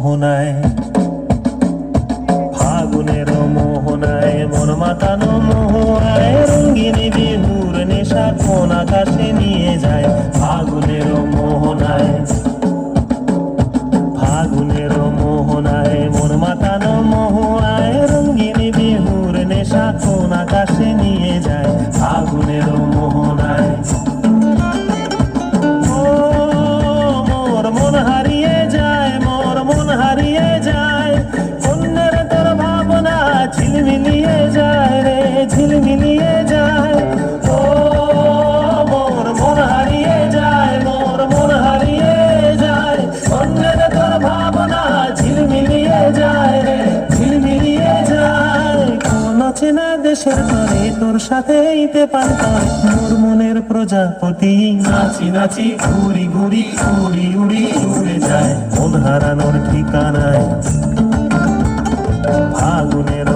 মোহনায়, ফাগুনের মোহনায় মন মাতানো মোহনায়, রঙিন বিহুর নেশা কোন আকাশে নিয়ে যায়। ফাগুনের মোহনায়, ফাগুনের মোহনায় মন মাতানো মোহনায়, রঙিন বিহুর নেশা কোন আকাশে নিয়ে যায়। ফাগুনের মোহনায় মোর মন হারিয়ে যায়, মোর মন হারিয়ে যায়, অন্যের তোর ভাবনা ঝিলমিলিয়ে যায় রে, ঝিলমিলিয়ে যায়। ও মোর মন হারিয়ে যায়, মোর মন হারিয়ে যায়, অন্যের তোর ভাবনা ঝিলমিলিয়ে যায় রে, ঝিলমিলিয়ে যায়। কোন চেনা দেশের তরে তোর সাথে ইতে পান করে, মোর মনের প্রজাপতি নাচি নাচি ঘুরি ঘুরি উড়ি উড়ি উড়ে যায় মন হারানোর ঠিকানায়। ফাগুনের